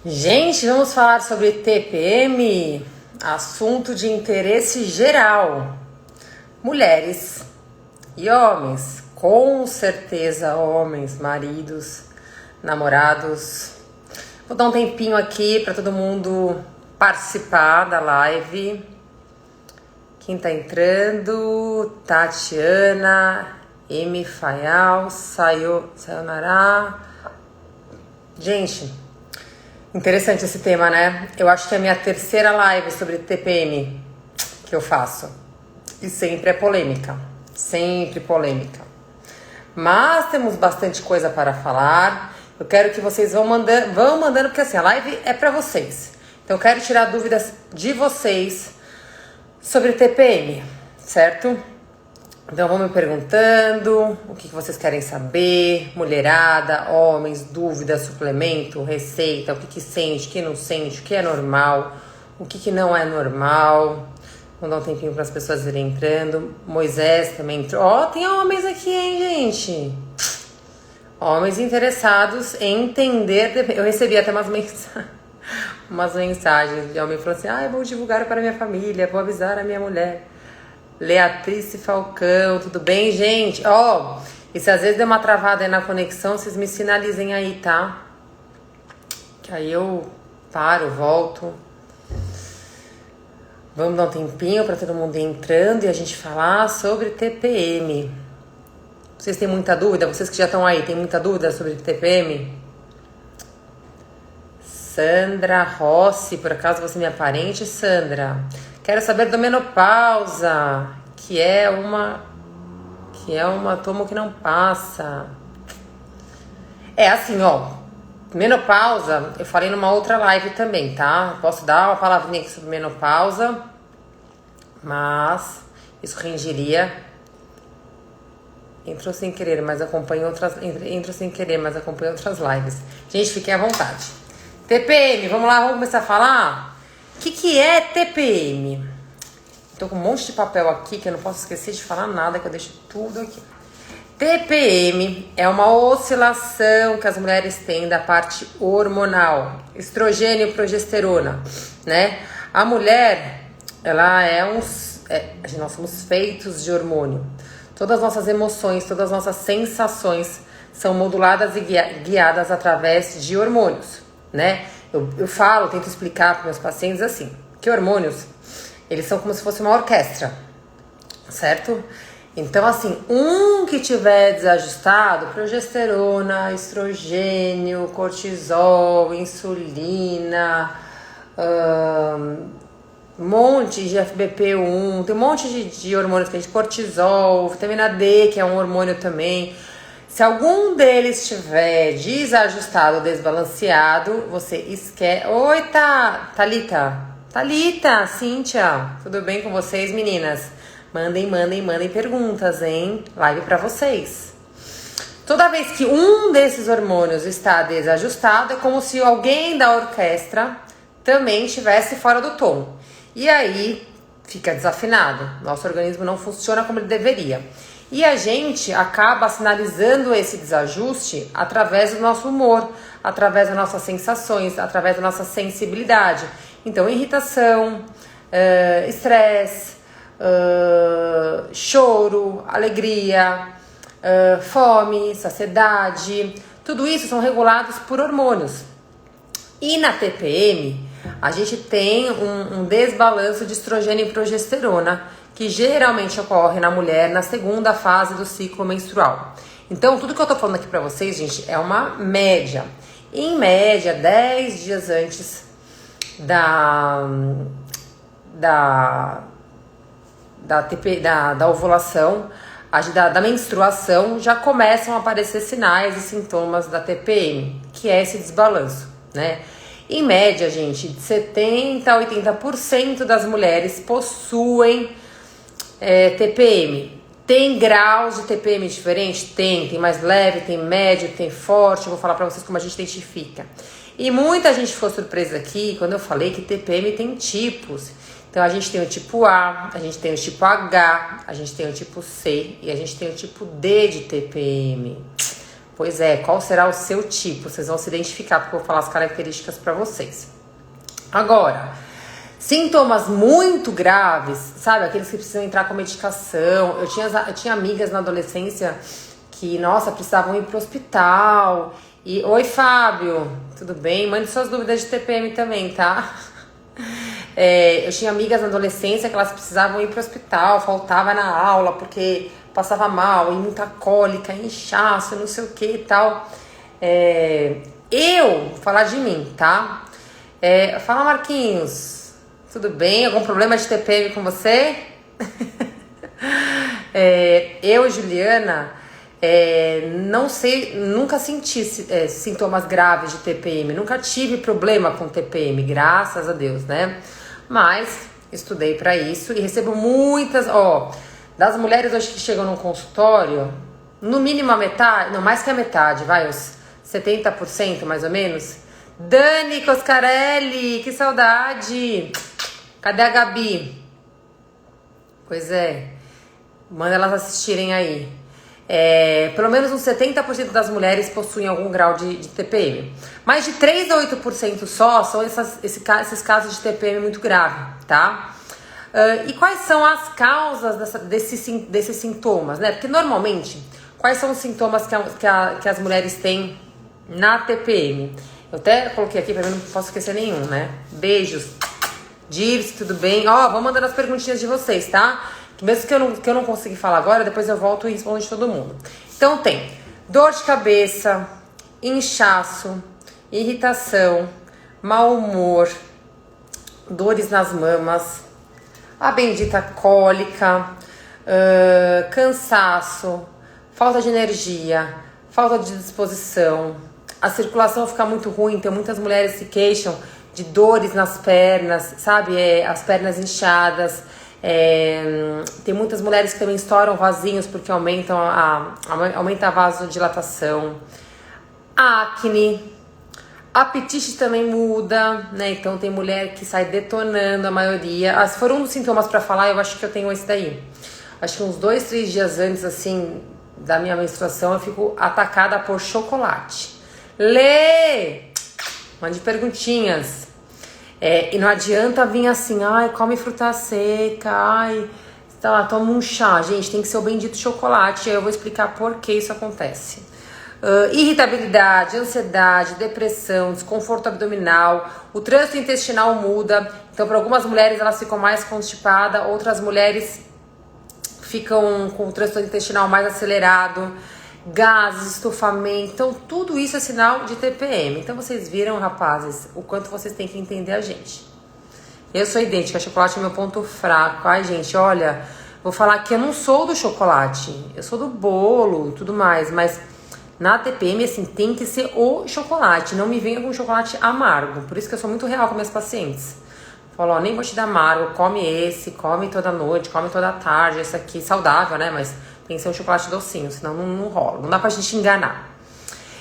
Gente, vamos falar sobre TPM, assunto de interesse geral. Mulheres e homens, com certeza homens, maridos, namorados. Vou dar um tempinho aqui para todo mundo participar da live. Quem tá entrando? Tatiana, M. Fayal, Sayonara. Gente, interessante esse tema, né? Eu acho que é a minha terceira live sobre TPM que eu faço. E sempre é polêmica. Sempre polêmica. Mas temos bastante coisa para falar. Eu quero que vocês vão mandando, porque assim, a live é para vocês. Então eu quero tirar dúvidas de vocês sobre TPM, certo? Então vão me perguntando o que vocês querem saber, mulherada, homens, dúvidas, suplemento, receita, o que sente, o que não sente, o que é normal, o que não é normal. Vou dar um tempinho para as pessoas irem entrando. Moisés também entrou. Ó, tem homens aqui, hein, gente? Homens interessados em entender. Eu recebi até umas mensagens de homem falando assim: eu vou divulgar para minha família, vou avisar a minha mulher. Leatrice Falcão, tudo bem, gente? E se às vezes der uma travada aí na conexão, vocês me sinalizem aí, tá? Que aí eu paro, volto. Vamos dar um tempinho para todo mundo ir entrando e a gente falar sobre TPM. Vocês têm muita dúvida? Vocês que já estão aí, têm muita dúvida sobre TPM? Sandra Rossi, por acaso você é minha parente, Sandra? Quero saber da menopausa, que é uma tomo que não passa. É assim, menopausa, eu falei numa outra live também, tá? Posso dar uma palavrinha aqui sobre menopausa, mas isso renderia. Entrou sem querer, mas acompanho outras lives. Gente, fiquem à vontade. TPM, vamos lá, vamos começar a falar? O que é TPM? Tô com um monte de papel aqui que eu não posso esquecer de falar nada, que eu deixo tudo aqui. TPM é uma oscilação que as mulheres têm da parte hormonal, estrogênio e progesterona, né? A mulher, nós somos feitos de hormônio. Todas as nossas emoções, todas as nossas sensações são moduladas e guiadas através de hormônios, né? Eu tento explicar para meus pacientes assim, que hormônios, eles são como se fosse uma orquestra, certo? Então, assim, um que tiver desajustado, progesterona, estrogênio, cortisol, insulina, um monte de FBP1, tem um monte de hormônios que a gente, cortisol, vitamina D, que é um hormônio também. Se algum deles estiver desajustado ou desbalanceado, você esquece. Oi, Thalita, Cíntia, tudo bem com vocês, meninas? Mandem perguntas, hein? Live pra vocês. Toda vez que um desses hormônios está desajustado, é como se alguém da orquestra também estivesse fora do tom. E aí fica desafinado. Nosso organismo não funciona como ele deveria. E a gente acaba sinalizando esse desajuste através do nosso humor, através das nossas sensações, através da nossa sensibilidade. Então, irritação, estresse, choro, alegria, fome, saciedade, tudo isso são regulados por hormônios. E na TPM, a gente tem um desbalanço de estrogênio e progesterona, que geralmente ocorre na mulher na segunda fase do ciclo menstrual. Então, tudo que eu tô falando aqui pra vocês, gente, é uma média. Em média, 10 dias antes da ovulação, da menstruação, já começam a aparecer sinais e sintomas da TPM, que é esse desbalanço, né? Em média, gente, de 70% a 80% das mulheres possuem TPM. Tem graus de TPM diferentes? Tem mais leve, tem médio, tem forte. Eu vou falar pra vocês como a gente identifica. E muita gente ficou surpresa aqui quando eu falei que TPM tem tipos. Então a gente tem o tipo A, a gente tem o tipo H, a gente tem o tipo C e a gente tem o tipo D de TPM. Pois é, qual será o seu tipo? Vocês vão se identificar, porque eu vou falar as características para vocês. Agora, sintomas muito graves, sabe? Aqueles que precisam entrar com medicação. Eu tinha amigas na adolescência que, nossa, precisavam ir pro hospital. E, oi, Fábio, tudo bem? Mande suas dúvidas de TPM também, tá? Eu tinha amigas na adolescência que elas precisavam ir pro hospital, faltava na aula porque passava mal, e muita cólica, inchaço, não sei o que e tal. Vou falar de mim, tá? Fala, Marquinhos, tudo bem? Algum problema de TPM com você? Juliana, não sei, nunca senti sintomas graves de TPM, nunca tive problema com TPM, graças a Deus, né? Mas estudei pra isso e recebo muitas, das mulheres hoje que chegam no consultório, no mínimo a metade, não, mais que a metade, vai, uns 70% mais ou menos. Dani Coscarelli, que saudade! Cadê a Gabi? Pois é, manda elas assistirem aí. Pelo menos uns 70% das mulheres possuem algum grau de TPM. Mais de 3 a 8% só são esses casos de TPM muito grave, tá? E quais são as causas desses sintomas, né? Porque normalmente, quais são os sintomas que as mulheres têm na TPM? Eu até coloquei aqui pra mim, não posso esquecer nenhum, né? Beijos. Dirce, tudo bem? Vou mandando as perguntinhas de vocês, tá? Mesmo que eu não consegui falar agora, depois eu volto e respondo de todo mundo. Então tem dor de cabeça, inchaço, irritação, mau humor, dores nas mamas, a bendita cólica, cansaço, falta de energia, falta de disposição, a circulação fica muito ruim, então muitas mulheres se queixam de dores nas pernas, sabe? As pernas inchadas. Tem muitas mulheres que também estouram vasinhos porque aumenta a vasodilatação, acne, apetite também muda, né? Então tem mulher que sai detonando, a maioria. Se for um dos sintomas pra falar, eu acho que eu tenho esse daí. Acho que uns 2, 3 dias antes, assim, da minha menstruação, eu fico atacada por chocolate. Mande perguntinhas. E não adianta vir assim, ai, come fruta seca, ai, toma um chá. Gente, tem que ser o bendito chocolate. Aí eu vou explicar por que isso acontece. Irritabilidade, ansiedade, depressão, desconforto abdominal, o trânsito intestinal muda. Então, para algumas mulheres, elas ficam mais constipadas, outras mulheres ficam com o trânsito intestinal mais acelerado, gases, estufamento. Então, tudo isso é sinal de TPM. Então, vocês viram, rapazes, o quanto vocês têm que entender a gente. Eu sou idêntica, chocolate é meu ponto fraco. Ai, gente, olha, vou falar que eu não sou do chocolate, eu sou do bolo e tudo mais, mas na TPM, assim, tem que ser o chocolate. Não me venha com chocolate amargo. Por isso que eu sou muito real com minhas pacientes. Falo, nem vou te dar amargo, come esse, come toda noite, come toda tarde, esse aqui, saudável, né, mas tem que ser um chocolate docinho, senão não rola, não dá pra gente enganar.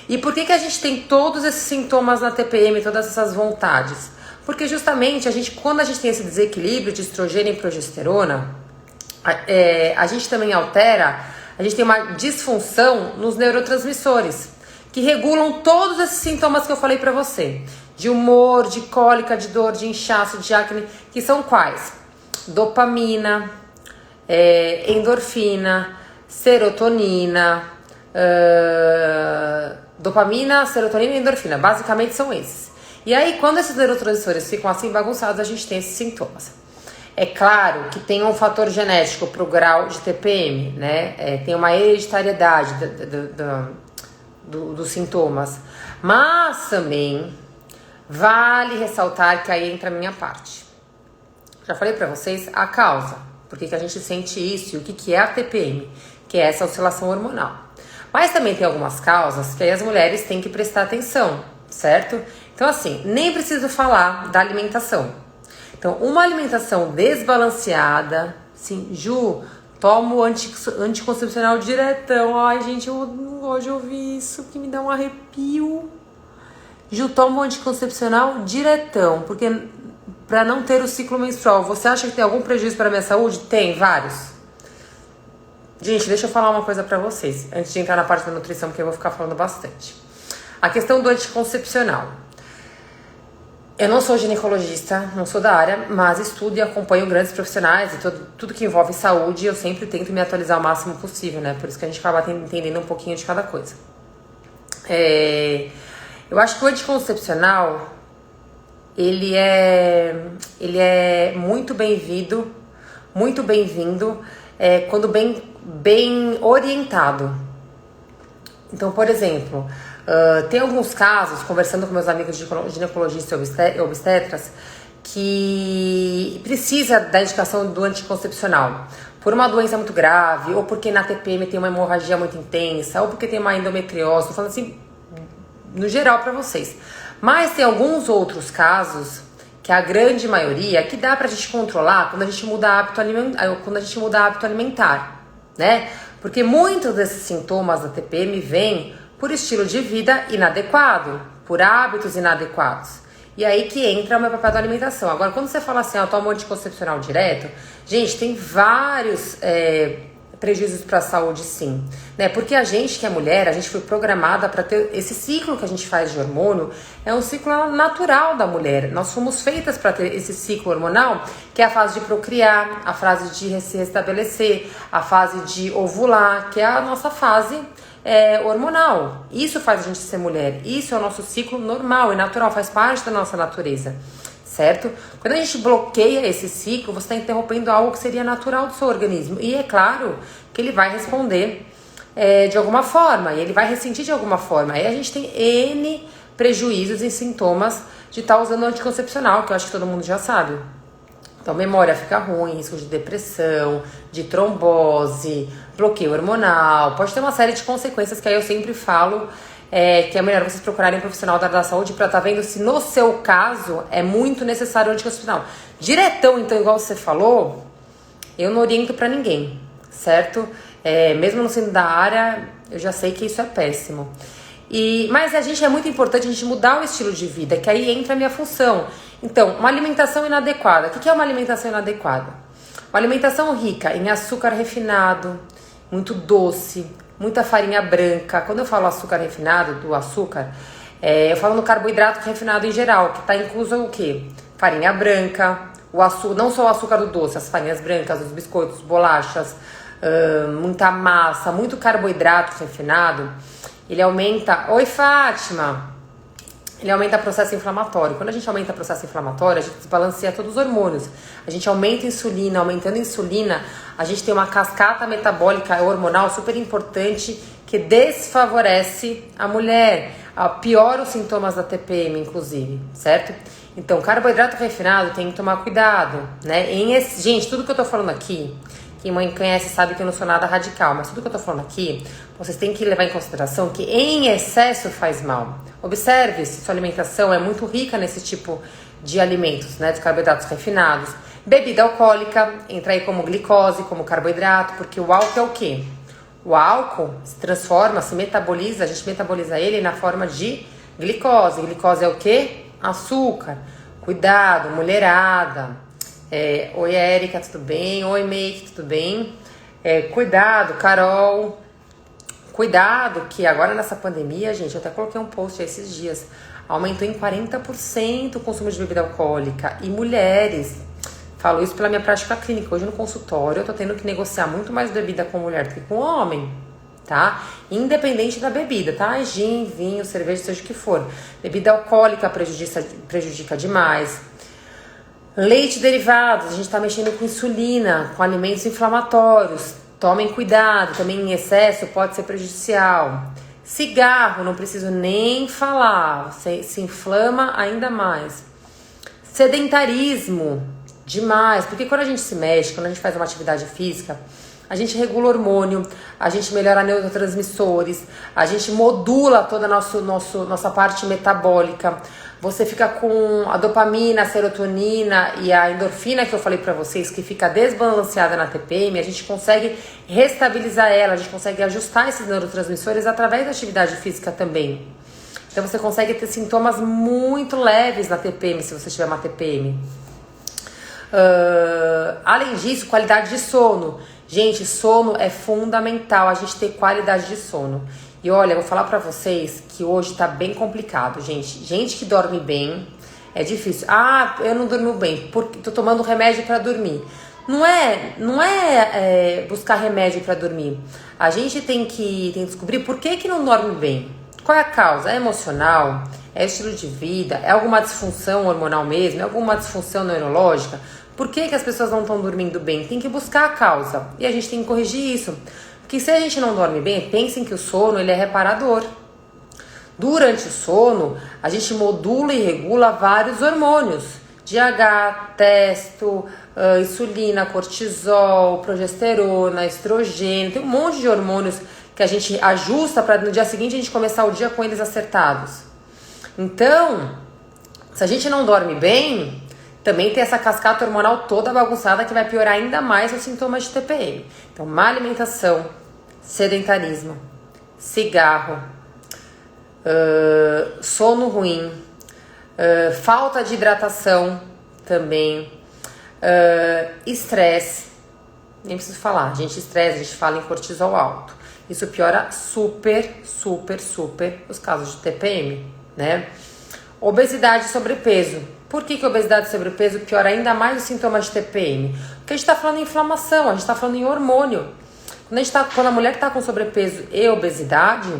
E por que a gente tem todos esses sintomas na TPM, todas essas vontades? Porque justamente quando a gente tem esse desequilíbrio de estrogênio e progesterona, a gente também a gente tem uma disfunção nos neurotransmissores, que regulam todos esses sintomas que eu falei pra você. De humor, de cólica, de dor, de inchaço, de acne, que são quais? Dopamina, endorfina, serotonina, dopamina, serotonina e endorfina, basicamente são esses. E aí, quando esses neurotransmissores ficam assim bagunçados, a gente tem esses sintomas. É claro que tem um fator genético pro grau de TPM, né? Tem uma hereditariedade dos sintomas, mas também vale ressaltar que aí entra a minha parte. Já falei pra vocês a causa, por que a gente sente isso e o que é a TPM, que é essa oscilação hormonal. Mas também tem algumas causas que aí as mulheres têm que prestar atenção, certo? Então assim, nem preciso falar da alimentação. Então, uma alimentação desbalanceada, sim, Ju, tomo anticoncepcional diretão. Ai, gente, eu não gosto de ouvir isso, que me dá um arrepio. Ju, tomo anticoncepcional diretão, porque para não ter o ciclo menstrual. Você acha que tem algum prejuízo para a minha saúde? Tem, vários. Gente, deixa eu falar uma coisa pra vocês, antes de entrar na parte da nutrição, porque eu vou ficar falando bastante. A questão do anticoncepcional. Eu não sou ginecologista, não sou da área, mas estudo e acompanho grandes profissionais e tudo que envolve saúde, eu sempre tento me atualizar o máximo possível, né? Por isso que a gente acaba entendendo um pouquinho de cada coisa. Eu acho que o anticoncepcional, ele é muito bem-vindo, quando bem orientado. Então, por exemplo, tem alguns casos, conversando com meus amigos ginecologistas e obstetras, que precisa da indicação do anticoncepcional por uma doença muito grave, ou porque na TPM tem uma hemorragia muito intensa, ou porque tem uma endometriose. Tô falando assim, no geral para vocês. Mas tem alguns outros casos, que é a grande maioria, que dá pra gente controlar quando a gente muda hábito alimentar, né? Porque muitos desses sintomas da TPM vêm por estilo de vida inadequado, por hábitos inadequados. E aí que entra o meu papel da alimentação. Agora, quando você fala assim, eu tomo anticoncepcional direto, gente, tem vários prejuízos para a saúde, sim, né? Porque a gente que é mulher, a gente foi programada para ter esse ciclo que a gente faz de hormônio, é um ciclo natural da mulher. Nós fomos feitas para ter esse ciclo hormonal, que é a fase de procriar, a fase de se restabelecer, a fase de ovular, que é a nossa fase hormonal. Isso faz a gente ser mulher. Isso é o nosso ciclo normal e natural, faz parte da nossa natureza. Certo? Quando a gente bloqueia esse ciclo, você está interrompendo algo que seria natural do seu organismo. E é claro que ele vai responder de alguma forma, e ele vai ressentir de alguma forma. Aí a gente tem N prejuízos e sintomas de estar usando anticoncepcional, que eu acho que todo mundo já sabe. Então, memória fica ruim, risco de depressão, de trombose, bloqueio hormonal. Pode ter uma série de consequências que aí eu sempre falo. Que é melhor vocês procurarem um profissional da área da saúde para estar vendo se no seu caso é muito necessário o anticoncepcional. Diretão, então, igual você falou, eu não oriento para ninguém, certo? Mesmo não sendo da área, eu já sei que isso é péssimo. Mas é muito importante a gente mudar o estilo de vida, que aí entra a minha função. Então, uma alimentação inadequada. O que é uma alimentação inadequada? Uma alimentação rica em açúcar refinado, muito doce, muita farinha branca. Quando eu falo açúcar refinado, do açúcar, eu falo no carboidrato refinado em geral, que está incluso o quê? Farinha branca, o açúcar, não só o açúcar do doce, as farinhas brancas, os biscoitos, bolachas, muita massa, muito carboidrato refinado. Ele aumenta... Oi, Fátima! Ele aumenta o processo inflamatório. Quando a gente aumenta o processo inflamatório, a gente desbalanceia todos os hormônios. A gente aumenta a insulina. Aumentando a insulina, a gente tem uma cascata metabólica hormonal super importante que desfavorece a mulher. Piora os sintomas da TPM, inclusive, certo? Então, carboidrato refinado tem que tomar cuidado, né? Gente, tudo que eu tô falando aqui, quem mãe conhece sabe que eu não sou nada radical, mas tudo que eu tô falando aqui, vocês têm que levar em consideração que em excesso faz mal. Observe se sua alimentação é muito rica nesse tipo de alimentos, né? De carboidratos refinados. Bebida alcoólica, entra aí como glicose, como carboidrato, porque o álcool é o quê? O álcool se transforma, se metaboliza, a gente metaboliza ele na forma de glicose. Glicose é o quê? Açúcar. Cuidado, mulherada. Oi, Érica, tudo bem? Oi, Make, tudo bem? Cuidado, Carol. Cuidado que agora nessa pandemia, gente, eu até coloquei um post esses dias, aumentou em 40% o consumo de bebida alcoólica. E mulheres, falo isso pela minha prática clínica, hoje no consultório eu tô tendo que negociar muito mais bebida com mulher do que com homem, tá? Independente da bebida, tá? Gin, vinho, cerveja, seja o que for. Bebida alcoólica prejudica demais. Leite derivados, a gente tá mexendo com insulina, com alimentos inflamatórios. Tomem cuidado, também em excesso pode ser prejudicial. Cigarro, não preciso nem falar, se inflama ainda mais. Sedentarismo, demais, porque quando a gente se mexe, quando a gente faz uma atividade física, a gente regula hormônio, a gente melhora neurotransmissores, a gente modula toda a nossa parte metabólica. Você fica com a dopamina, a serotonina e a endorfina que eu falei pra vocês, que fica desbalanceada na TPM, a gente consegue restabilizar ela, a gente consegue ajustar esses neurotransmissores através da atividade física também. Então você consegue ter sintomas muito leves na TPM, se você tiver uma TPM. Além disso, qualidade de sono. Gente, sono é fundamental, a gente ter qualidade de sono. E olha, eu vou falar pra vocês que hoje tá bem complicado, gente. Gente que dorme bem, é difícil. Ah, eu não durmo bem, porque tô tomando remédio pra dormir. Não é buscar remédio pra dormir. A gente tem que descobrir por que não dorme bem. Qual é a causa? É emocional? É estilo de vida? É alguma disfunção hormonal mesmo? É alguma disfunção neurológica? Por que as pessoas não estão dormindo bem? Tem que buscar a causa. E a gente tem que corrigir isso. Porque se a gente não dorme bem, pensem que o sono ele é reparador. Durante o sono, a gente modula e regula vários hormônios. DH, testo, insulina, cortisol, progesterona, estrogênio. Tem um monte de hormônios que a gente ajusta para no dia seguinte a gente começar o dia com eles acertados. Então, se a gente não dorme bem, também tem essa cascata hormonal toda bagunçada que vai piorar ainda mais os sintomas de TPM. Então, má alimentação, sedentarismo, cigarro, sono ruim, falta de hidratação também, estresse, nem preciso falar, estresse, a gente fala em cortisol alto. Isso piora super os casos de TPM, né? Obesidade e sobrepeso. Por que obesidade e sobrepeso piora ainda mais os sintomas de TPM? Porque a gente está falando em inflamação, a gente está falando em hormônio. Quando a mulher está com sobrepeso e obesidade,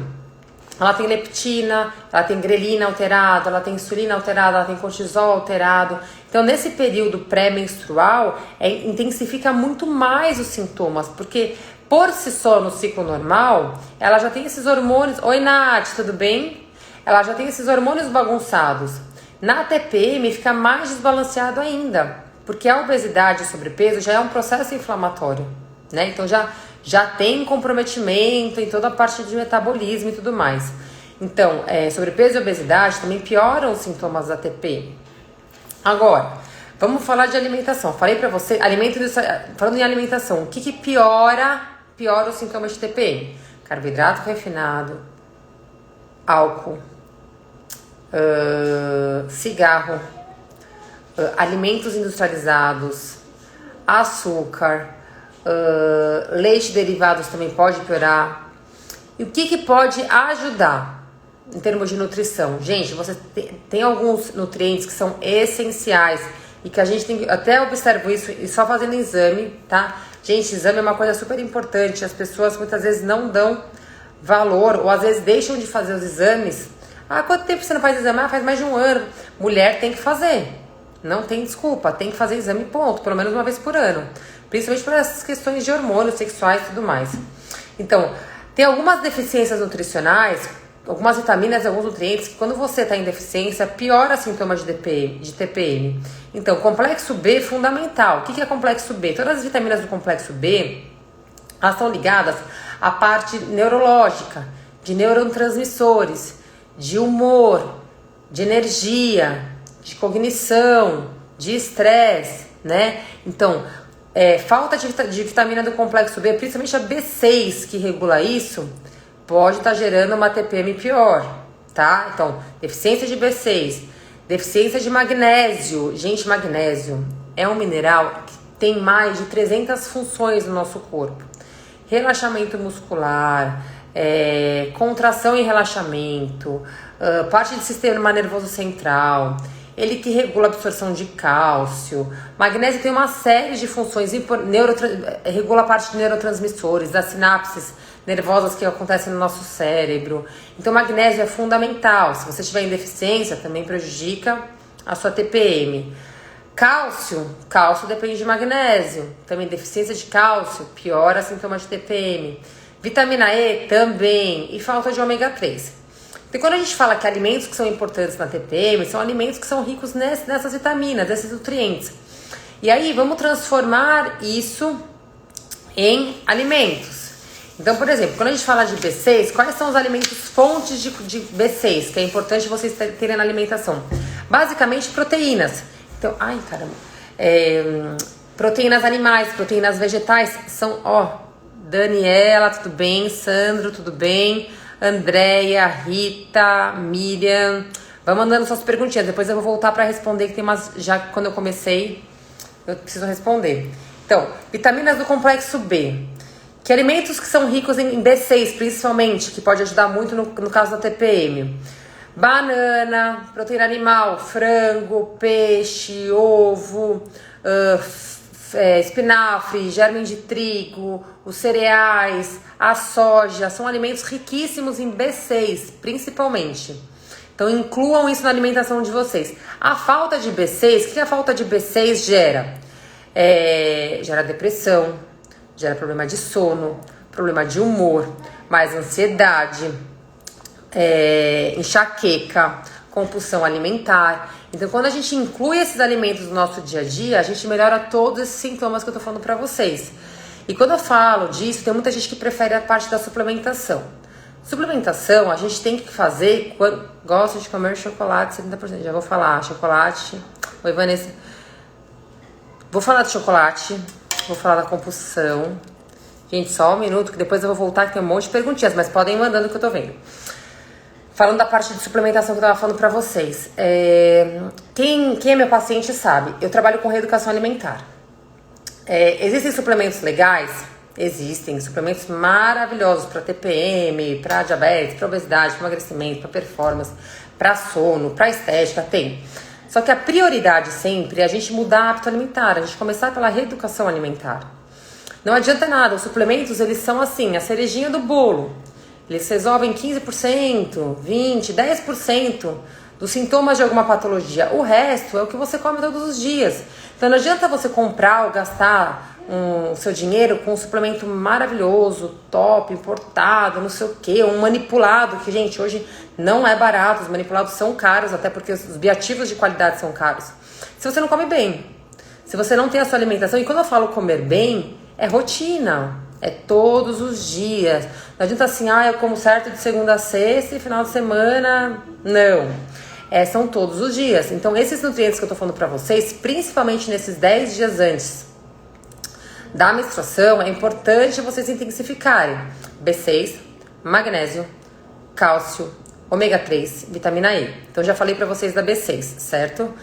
ela tem leptina, ela tem grelina alterada, ela tem insulina alterada, ela tem cortisol alterado. Então, nesse período pré-menstrual, intensifica muito mais os sintomas, porque por si só no ciclo normal, ela já tem esses hormônios. Oi, Nath, tudo bem? Ela já tem esses hormônios bagunçados. Na TPM fica mais desbalanceado ainda, porque a obesidade e o sobrepeso já é um processo inflamatório, né? Então já tem comprometimento em toda a parte de metabolismo e tudo mais. Então, sobrepeso e obesidade também pioram os sintomas da TPM. Agora, vamos falar de alimentação. Falei pra você, falando em alimentação, o que piora os sintomas de TPM? Carboidrato refinado, álcool, cigarro, alimentos industrializados, açúcar, leite derivados também pode piorar. E o que pode ajudar em termos de nutrição? Gente, você tem alguns nutrientes que são essenciais e que a gente tem que, até observo isso e só fazendo exame, tá? Gente, exame é uma coisa super importante. As pessoas muitas vezes não dão valor ou às vezes deixam de fazer os exames. Ah, quanto tempo você não faz exame? Ah, faz mais de um ano. Mulher tem que fazer. Não tem desculpa, tem que fazer exame ponto, pelo menos uma vez por ano. Principalmente por essas questões de hormônios sexuais e tudo mais. Então, tem algumas deficiências nutricionais, algumas vitaminas e alguns nutrientes que quando você está em deficiência, piora sintomas de TPM. Então, complexo B é fundamental. O que é complexo B? Todas as vitaminas do complexo B, elas estão ligadas à parte neurológica, de neurotransmissores, de humor, de energia, de cognição, de estresse, né? Então, falta de vitamina do complexo B, principalmente a B6 que regula isso, pode estar gerando uma TPM pior, tá? Então, deficiência de B6, deficiência de magnésio. Gente, magnésio é um mineral que tem mais de 300 funções no nosso corpo. Relaxamento muscular, contração e relaxamento, parte do sistema nervoso central, ele que regula a absorção de cálcio. Magnésio tem uma série de funções, regula a parte de neurotransmissores, das sinapses nervosas que acontecem no nosso cérebro. Então, magnésio é fundamental. Se você estiver em deficiência, também prejudica a sua TPM. Cálcio depende de magnésio. Também deficiência de cálcio piora sintomas de TPM. Vitamina E também. E falta de ômega 3. E quando a gente fala que alimentos que são importantes na TPM, são alimentos que são ricos nessas vitaminas, nesses nutrientes. E aí, vamos transformar isso em alimentos. Então, por exemplo, quando a gente fala de B6, quais são os alimentos fontes de B6, que é importante vocês terem na alimentação? Basicamente, proteínas. Então, proteínas animais, proteínas vegetais, são, Daniela, tudo bem? Sandro, tudo bem? Andréia, Rita, Miriam. Vai mandando suas perguntinhas. Depois eu vou voltar para responder, que tem umas. Já quando eu comecei, eu preciso responder. Então, vitaminas do complexo B. Que alimentos que são ricos em B6, principalmente, que pode ajudar muito no caso da TPM. Banana, proteína animal, frango, peixe, ovo, espinafre, germe de trigo, os cereais, a soja, são alimentos riquíssimos em B6, principalmente. Então incluam isso na alimentação de vocês. A falta de B6, o que a falta de B6 gera? Gera depressão, gera problema de sono, problema de humor, mais ansiedade, enxaqueca, compulsão alimentar. Então, quando a gente inclui esses alimentos no nosso dia a dia, a gente melhora todos esses sintomas que eu tô falando pra vocês. E quando eu falo disso, tem muita gente que prefere a parte da suplementação. Suplementação, a gente tem que fazer quando gosta de comer chocolate 70%. Já vou falar, chocolate. Oi, Vanessa. Vou falar de chocolate, vou falar da compulsão. Gente, só um minuto, que depois eu vou voltar, que tem um monte de perguntinhas, mas podem ir mandando que eu tô vendo. Falando da parte de suplementação que eu tava falando pra vocês. Quem é meu paciente sabe, eu trabalho com reeducação alimentar. Existem suplementos legais? Existem suplementos maravilhosos para TPM, para diabetes, para obesidade, para emagrecimento, para performance, para sono, para estética, tem. Só que a prioridade sempre é a gente mudar o hábito alimentar, a gente começar pela reeducação alimentar. Não adianta nada, os suplementos eles são assim, a cerejinha do bolo. Eles resolvem 15%, 20%, 10% dos sintomas de alguma patologia. O resto é o que você come todos os dias. Então não adianta você comprar ou gastar o seu dinheiro com um suplemento maravilhoso, top, importado, não sei o que, um manipulado, que, gente, hoje não é barato, os manipulados são caros, até porque os bioativos de qualidade são caros. Se você não come bem, se você não tem a sua alimentação, e quando eu falo comer bem, é rotina, é todos os dias. Não adianta assim, eu como certo de segunda a sexta e final de semana, não. São todos os dias. Então, esses nutrientes que eu tô falando pra vocês, principalmente nesses 10 dias antes da menstruação, é importante vocês intensificarem B6, magnésio, cálcio, ômega 3, vitamina E. Então, já falei pra vocês da B6, certo?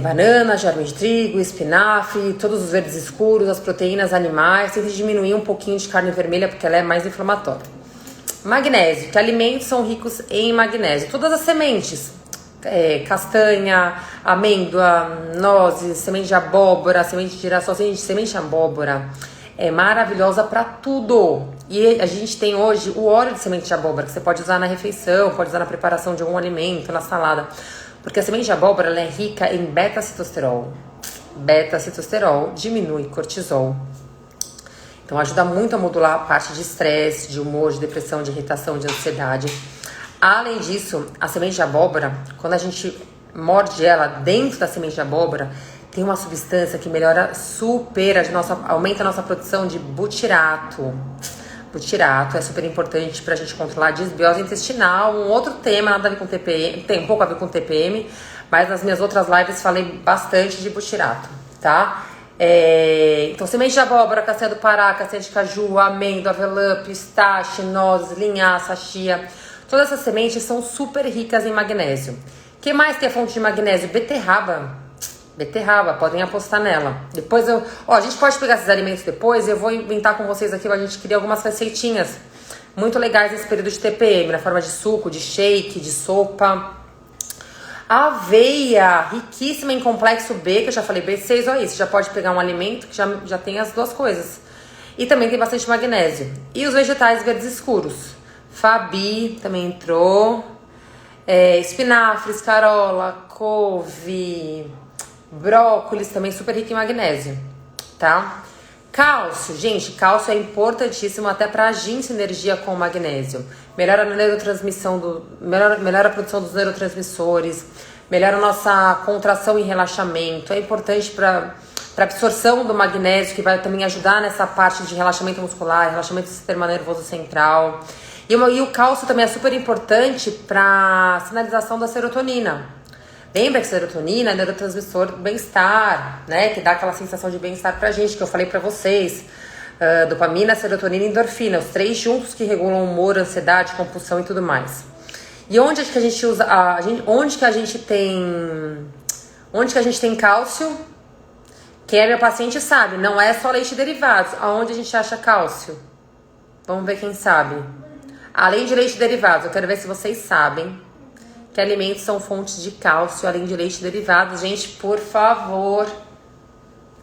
Banana, germe de trigo, espinafre, todos os verdes escuros, as proteínas animais. Tente diminuir um pouquinho de carne vermelha, porque ela é mais inflamatória. Magnésio, que alimentos são ricos em magnésio? Todas as sementes, castanha, amêndoa, nozes, semente de abóbora, semente de girassol, semente de abóbora, é maravilhosa para tudo. E a gente tem hoje o óleo de semente de abóbora, que você pode usar na refeição, pode usar na preparação de algum alimento, na salada. Porque a semente de abóbora ela é rica em beta-citosterol. Beta-citosterol diminui cortisol. Então ajuda muito a modular a parte de estresse, de humor, de depressão, de irritação, de ansiedade. Além disso, a semente de abóbora, quando a gente morde ela dentro da semente de abóbora, tem uma substância que melhora aumenta a nossa produção de butirato. Butirato é super importante pra gente controlar a disbiose intestinal, um outro tema, nada a ver com TPM, tem um pouco a ver com TPM, mas nas minhas outras lives falei bastante de butirato, tá? Então, semente de abóbora, castanha do Pará, castanha de caju, amêndoa, avelã, pistache, nozes, linhaça, chia. Todas essas sementes são super ricas em magnésio. O que mais tem a fonte de magnésio? Beterraba, podem apostar nela. Depois a gente pode pegar esses alimentos depois e eu vou inventar com vocês aqui, a gente cria algumas receitinhas muito legais nesse período de TPM, na forma de suco, de shake, de sopa. Aveia, riquíssima em complexo B, que eu já falei, B6, olha isso, já pode pegar um alimento que já tem as duas coisas. E também tem bastante magnésio. E os vegetais verdes escuros. Fabi também entrou. Espinafre, escarola, couve, brócolis, também super rico em magnésio, tá? Cálcio, gente, cálcio é importantíssimo até para agir em sinergia com o magnésio. Melhora a neurotransmissão, melhora a produção dos neurotransmissores, melhora a nossa contração e relaxamento. É importante para absorção do magnésio, que vai também ajudar nessa parte de relaxamento muscular, relaxamento do sistema nervoso central. E o cálcio também é super importante para sinalização da serotonina. Lembra que serotonina é neurotransmissor do bem-estar, né? Que dá aquela sensação de bem-estar pra gente, que eu falei pra vocês. Dopamina, serotonina e endorfina, os três juntos que regulam o humor, ansiedade, compulsão e tudo mais. E onde é que a gente usa, onde que a gente tem cálcio? Quem é meu paciente sabe, não é só leite e derivados. Aonde a gente acha cálcio? Vamos ver quem sabe. Além de leite e derivados, eu quero ver se vocês sabem que alimentos são fontes de cálcio, além de leite e derivados. Gente, por favor.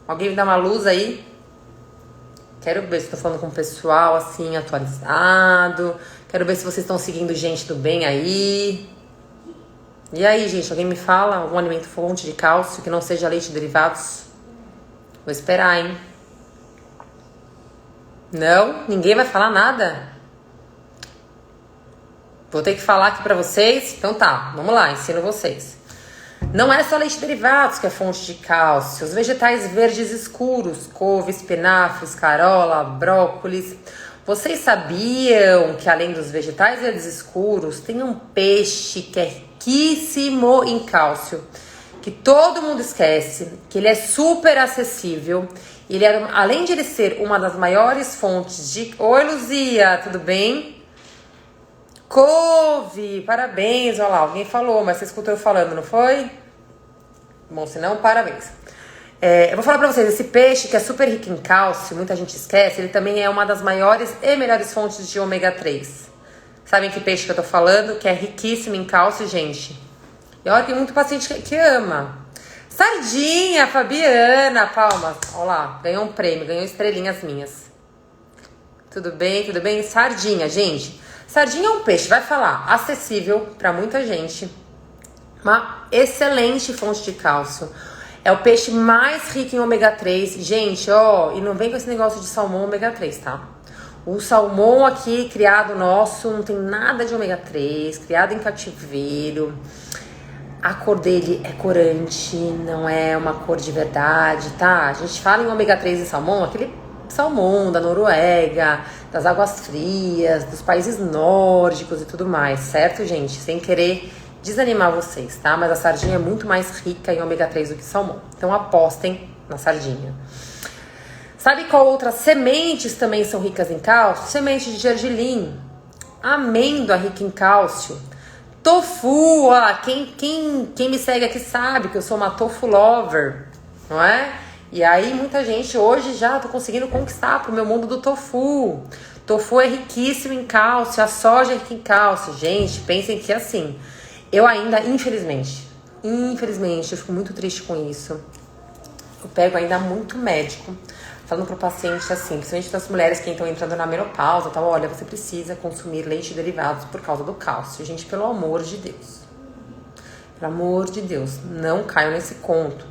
Alguém me dá uma luz aí? Quero ver se estou falando com o pessoal, assim, atualizado. Quero ver se vocês estão seguindo gente do bem aí. E aí, gente, alguém me fala algum alimento fonte de cálcio que não seja leite e derivados? Vou esperar, hein? Não? Ninguém vai falar nada? Vou ter que falar aqui pra vocês? Então tá, vamos lá, ensino vocês. Não é só leite e derivados que é fonte de cálcio. Os vegetais verdes escuros, couve, espinafre, escarola, brócolis. Vocês sabiam que além dos vegetais verdes escuros, tem um peixe que é riquíssimo em cálcio, que todo mundo esquece, que ele é super acessível. Ele é, além de ele ser uma das maiores fontes de... Oi, Luzia, tudo bem? Couve, parabéns, olha lá, alguém falou, mas você escutou eu falando, não foi? Bom, se não, parabéns. Eu vou falar pra vocês, esse peixe que é super rico em cálcio, muita gente esquece, ele também é uma das maiores e melhores fontes de ômega 3. Sabem que peixe que eu tô falando? Que é riquíssimo em cálcio, gente. E olha, tem muito paciente que ama. Sardinha, Fabiana, palmas. Olha lá, ganhou um prêmio, ganhou estrelinhas minhas. Tudo bem, tudo bem? Sardinha, gente. Sardinha é um peixe, vai falar, acessível pra muita gente. Uma excelente fonte de cálcio. É o peixe mais rico em ômega 3. Gente, ó, e não vem com esse negócio de salmão ômega 3, tá? O salmão aqui, criado nosso, não tem nada de ômega 3, criado em cativeiro. A cor dele é corante, não é uma cor de verdade, tá? A gente fala em ômega 3 e salmão, aquele salmão da Noruega, das águas frias, dos países nórdicos e tudo mais, certo, gente? Sem querer desanimar vocês, tá? Mas a sardinha é muito mais rica em ômega 3 do que salmão. Então apostem na sardinha. Sabe qual outras sementes também são ricas em cálcio? Semente de gergelim, amêndoa rica em cálcio, tofu, ó, quem me segue aqui sabe que eu sou uma tofu lover, não é? E aí muita gente hoje já tô conseguindo conquistar pro meu mundo do tofu. Tofu é riquíssimo em cálcio, a soja é rica em cálcio. Gente, pensem que assim, eu ainda, infelizmente, eu fico muito triste com isso. Eu pego ainda muito médico falando pro paciente assim, principalmente das mulheres que estão entrando na menopausa, tal, olha, você precisa consumir leite e derivados por causa do cálcio. Gente, pelo amor de Deus. Pelo amor de Deus, não caiam nesse conto.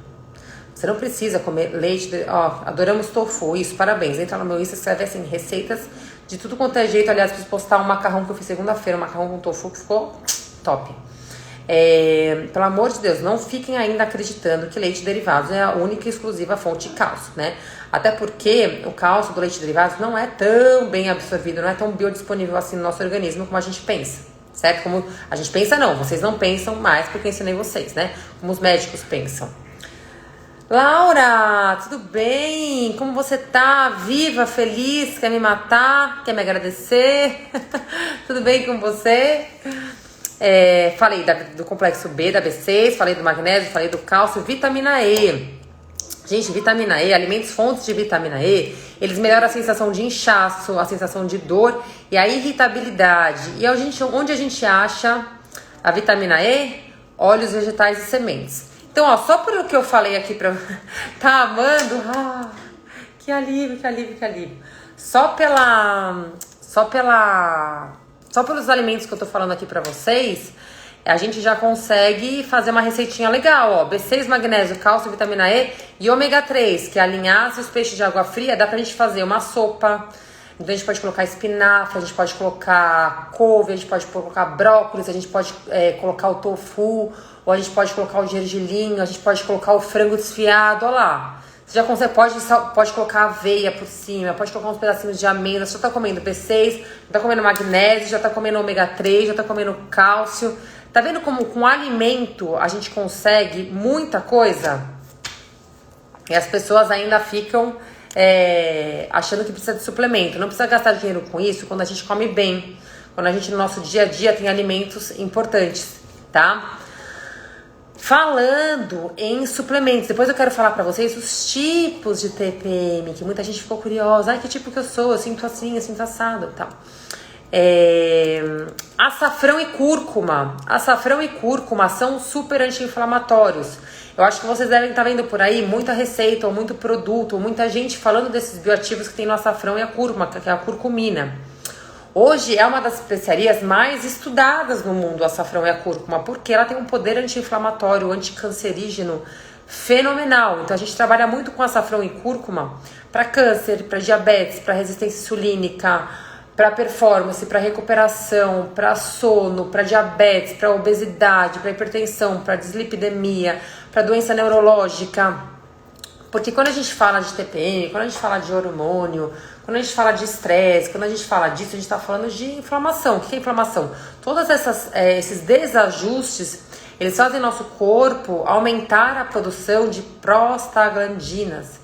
Você não precisa comer leite, ó, adoramos tofu, isso, parabéns. Entra no meu Insta, escreve assim, receitas de tudo quanto é jeito. Aliás, preciso postar um macarrão que eu fiz segunda-feira, um macarrão com tofu que ficou top. Pelo amor de Deus, não fiquem ainda acreditando que leite e derivados é a única e exclusiva fonte de cálcio, né? Até porque o cálcio do leite e derivados não é tão bem absorvido, não é tão biodisponível assim no nosso organismo como a gente pensa, certo? Como a gente pensa não, vocês não pensam mais porque eu ensinei vocês, né? Como os médicos pensam. Laura, tudo bem? Como você tá? Viva, feliz? Quer me matar? Quer me agradecer? Tudo bem com você? Falei do complexo B, da B6, falei do magnésio, falei do cálcio, vitamina E. Gente, vitamina E, alimentos fontes de vitamina E, eles melhoram a sensação de inchaço, a sensação de dor e a irritabilidade. E onde a gente acha a vitamina E? Óleos vegetais e sementes. Então, ó, só pelo que eu falei aqui pra... Tá amando? Ah, que alívio, que alívio, que alívio. Só pelos alimentos que eu tô falando aqui pra vocês, a gente já consegue fazer uma receitinha legal, ó. B6, magnésio, cálcio, vitamina E e ômega 3, que alinhasse os peixes de água fria, dá pra gente fazer uma sopa. Então a gente pode colocar espinafre, a gente pode colocar couve, a gente pode colocar brócolis, a gente pode colocar o tofu, ou a gente pode colocar o gergelim, a gente pode colocar o frango desfiado, ó lá. Você já consegue, pode colocar aveia por cima, pode colocar uns pedacinhos de amêndoas, já tá comendo B6, já tá comendo magnésio, já tá comendo ômega 3, já tá comendo cálcio. Tá vendo como com alimento a gente consegue muita coisa? E as pessoas ainda ficam achando que precisa de suplemento. Não precisa gastar dinheiro com isso quando a gente come bem. Quando a gente no nosso dia a dia tem alimentos importantes, tá? Falando em suplementos, depois eu quero falar pra vocês os tipos de TPM, que muita gente ficou curiosa. Ai, que tipo que eu sou? Eu sinto assim, eu sinto assado e tal. Açafrão e cúrcuma. Açafrão e cúrcuma são super anti-inflamatórios. Eu acho que vocês devem estar vendo por aí muita receita, ou muito produto, ou muita gente falando desses bioativos que tem no açafrão e a cúrcuma, que é a curcumina. Hoje é uma das especiarias mais estudadas no mundo, o açafrão e a cúrcuma, porque ela tem um poder anti-inflamatório, anticancerígeno fenomenal. Então a gente trabalha muito com açafrão e cúrcuma para câncer, para diabetes, para resistência insulínica, para performance, para recuperação, para sono, para diabetes, para obesidade, para hipertensão, para dislipidemia, para doença neurológica. Porque quando a gente fala de TPM, quando a gente fala de hormônio, quando a gente fala de estresse, quando a gente fala disso, a gente está falando de inflamação. O que é inflamação? Todos esses desajustes, eles fazem nosso corpo aumentar a produção de prostaglandinas,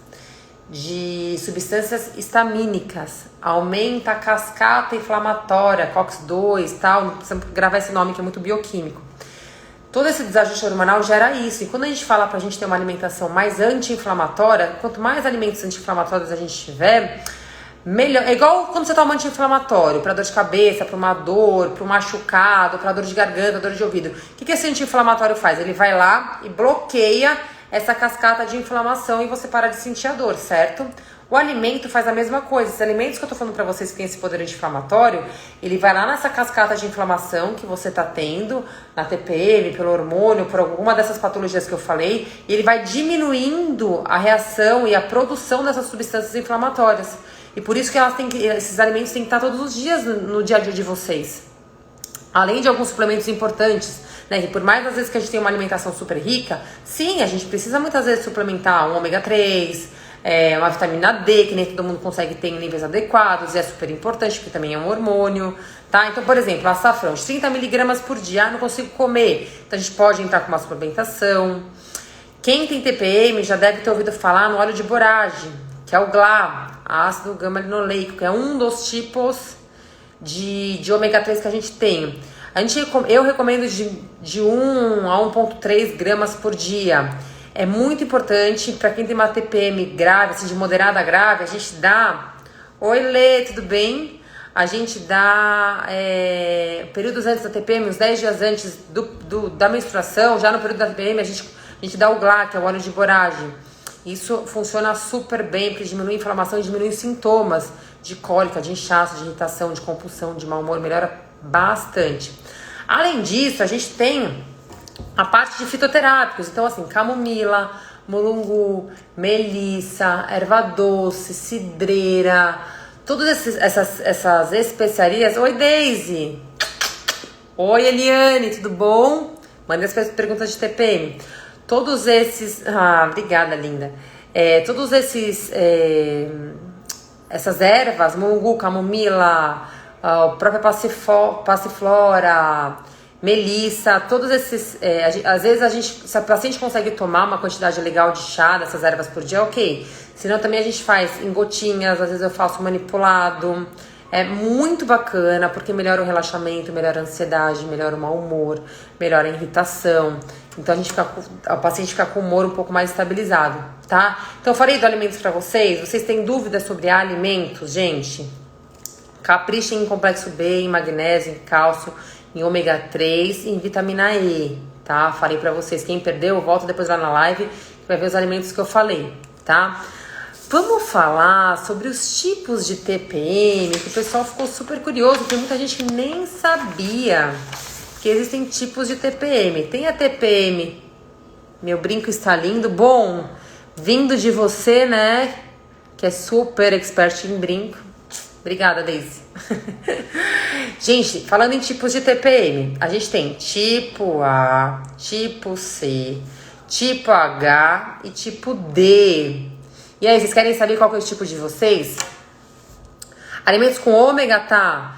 de substâncias histamínicas, aumenta a cascata inflamatória, COX-2 e tal, sempre gravar esse nome que é muito bioquímico. Todo esse desajuste hormonal gera isso. E quando a gente fala pra gente ter uma alimentação mais anti-inflamatória, quanto mais alimentos anti-inflamatórios a gente tiver, melhor. É igual quando você toma anti-inflamatório, pra dor de cabeça, pra uma dor, pra um machucado, pra dor de garganta, dor de ouvido. O que esse anti-inflamatório faz? Ele vai lá e bloqueia essa cascata de inflamação e você para de sentir a dor, certo? O alimento faz a mesma coisa. Esses alimentos que eu tô falando pra vocês que tem esse poder anti-inflamatório, ele vai lá nessa cascata de inflamação que você tá tendo, na TPM, pelo hormônio, por alguma dessas patologias que eu falei, e ele vai diminuindo a reação e a produção dessas substâncias inflamatórias. E por isso que esses alimentos têm que estar todos os dias no dia a dia de vocês. Além de alguns suplementos importantes, né? Que por mais às vezes que a gente tem uma alimentação super rica, sim, a gente precisa muitas vezes suplementar um ômega 3, uma vitamina D, que nem todo mundo consegue ter em níveis adequados, e é super importante, porque também é um hormônio, tá? Então, por exemplo, açafrão de 30 miligramas por dia, não consigo comer. Então a gente pode entrar com uma suplementação. Quem tem TPM já deve ter ouvido falar no óleo de boragem, que é o GLA, ácido gama-linoleico, que é um dos tipos de ômega 3 que a gente tem. Eu recomendo de 1 a 1,3 gramas por dia. É muito importante para quem tem uma TPM grave, assim, de moderada a grave, a gente dá... Oi, Lê, tudo bem? A gente dá períodos antes da TPM, uns 10 dias antes da menstruação, já no período da TPM, a gente dá o GLA, que é o óleo de boragem. Isso funciona super bem, porque diminui a inflamação e diminui os sintomas de cólica, de inchaço, de irritação, de compulsão, de mau humor, melhora bastante. Além disso, a gente tem a parte de fitoterápicos, então assim, camomila, mulungu, melissa, erva doce, cidreira, todas essas especiarias. Oi, Daisy! Oi, Eliane, tudo bom? Manda as perguntas de TPM. Todos esses... obrigada, linda. Todos essas ervas, mulungu, camomila, a própria passiflora, melissa, todos esses... às vezes se a paciente consegue tomar uma quantidade legal de chá dessas ervas por dia, ok. Senão também a gente faz em gotinhas, às vezes eu faço manipulado. É muito bacana, porque melhora o relaxamento, melhora a ansiedade, melhora o mau humor, melhora a irritação. Então o paciente fica com o humor um pouco mais estabilizado, tá? Então eu falei do alimentos pra vocês. Vocês têm dúvidas sobre alimentos, gente? Caprichem em complexo B, em magnésio, em cálcio, em ômega 3 e em vitamina E, tá? Falei pra vocês, quem perdeu, volta depois lá na live que vai ver os alimentos que eu falei, tá? Vamos falar sobre os tipos de TPM, que o pessoal ficou super curioso, tem muita gente que nem sabia que existem tipos de TPM. Tem a TPM, meu brinco está lindo, bom, vindo de você, né, que é super expert em brinco. Obrigada, Daisy. Gente, falando em tipos de TPM, a gente tem tipo A, tipo C, tipo H e tipo D. E aí, vocês querem saber qual que é o tipo de vocês? Alimentos com ômega, tá?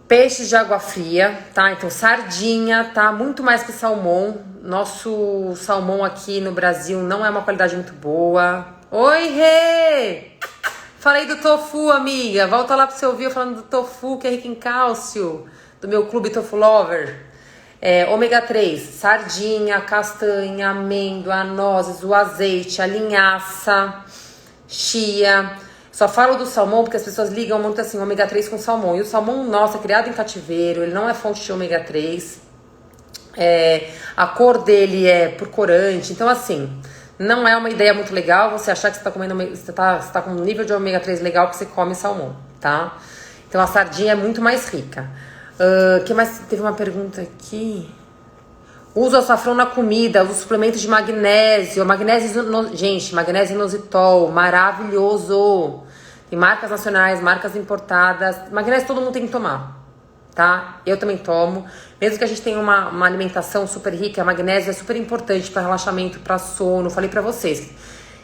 Peixes de água fria, tá? Então, sardinha, tá? Muito mais que salmão. Nosso salmão aqui no Brasil não é uma qualidade muito boa. Oi, Rê! Falei do tofu, amiga. Volta lá pra você ouvir eu falando do tofu, que é rico em cálcio. Do meu clube Tofu Lover. Ômega 3, sardinha, castanha, amêndoa, nozes, o azeite, a linhaça, chia. Só falo do salmão porque as pessoas ligam muito assim, ômega 3 com salmão. E o salmão, nossa, é criado em cativeiro, ele não é fonte de ômega 3. A cor dele é por corante. Então, assim, não é uma ideia muito legal você achar que você tá comendo, você tá com um nível de ômega 3 legal que você come salmão, tá? Então, a sardinha é muito mais rica. Que mais? Teve uma pergunta aqui. Uso açafrão na comida, uso suplementos de magnésio. Gente, magnésio inositol, maravilhoso. Tem marcas nacionais, marcas importadas. Magnésio todo mundo tem que tomar, tá? Eu também tomo. Mesmo que a gente tenha uma alimentação super rica, magnésio é super importante para relaxamento, para sono. Falei para vocês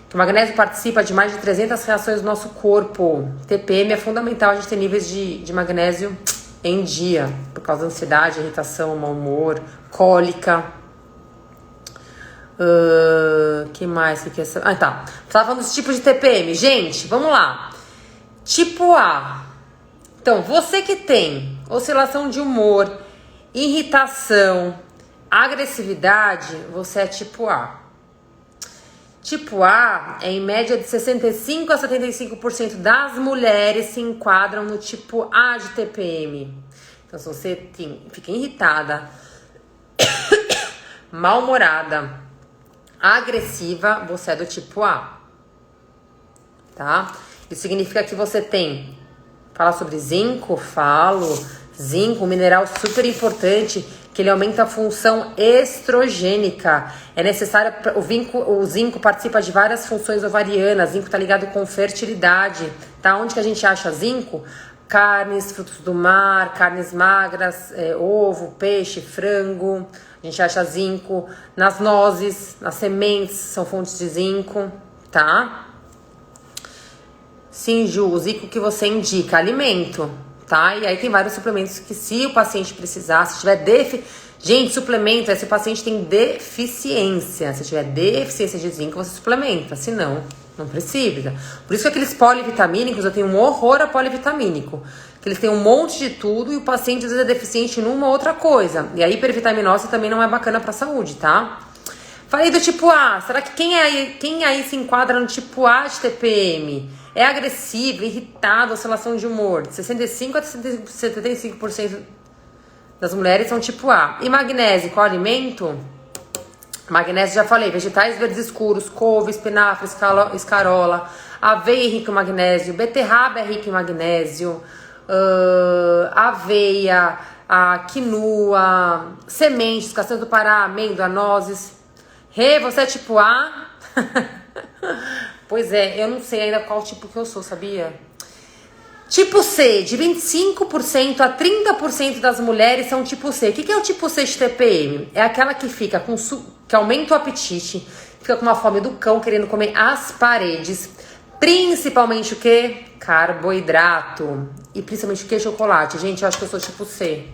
que o magnésio participa de mais de 300 reações do nosso corpo. TPM é fundamental a gente ter níveis de magnésio em dia, por causa da ansiedade, irritação, mau humor, cólica. Que mais que quer saber? Tá. Tava falando dos tipos de TPM. Gente, vamos lá. Tipo A. Então, você que tem oscilação de humor, irritação, agressividade, você é tipo A. Tipo A é em média de 65 a 75% das mulheres se enquadram no tipo A de TPM. Então, se você fica irritada, mal-humorada, agressiva, você é do tipo A. Tá? Isso significa que você tem... Falar sobre zinco? Falo. Zinco, um mineral super importante, que ele aumenta a função estrogênica. É necessário, o zinco participa de várias funções ovarianas. Zinco está ligado com fertilidade. Tá? Onde que a gente acha zinco? Carnes, frutos do mar, carnes magras, ovo, peixe, frango. A gente acha zinco nas nozes, nas sementes, são fontes de zinco, tá? Sim, Ju, o zinco que você indica, alimento, tá? E aí tem vários suplementos que, se o paciente precisar, se tiver Gente, suplemento é se o paciente tem deficiência. Se tiver deficiência de zinco, você suplementa. Se não, não precisa. Por isso que aqueles polivitamínicos, eu tenho um horror a polivitamínico. Que eles têm um monte de tudo e o paciente às vezes é deficiente numa outra coisa. E a hipervitaminose também não é bacana pra saúde, tá? Falei do tipo A. Será que quem aí se enquadra no tipo A de TPM? É agressivo, irritado, oscilação de humor. De 65% a 75% das mulheres são tipo A. E magnésio, qual alimento? Magnésio, já falei, vegetais verdes escuros, couve, espinafre, escarola, aveia é rica em magnésio, beterraba é rica em magnésio, aveia, quinoa, sementes, castanha do Pará, amêndoa, nozes. Você é tipo A? Pois é, eu não sei ainda qual tipo que eu sou, sabia? Tipo C, de 25% a 30% das mulheres são tipo C. O que é o tipo C de TPM? É aquela que fica que aumenta o apetite, fica com uma fome do cão, querendo comer as paredes. Principalmente o quê? Carboidrato. E principalmente o quê? Chocolate. Gente, eu acho que eu sou tipo C.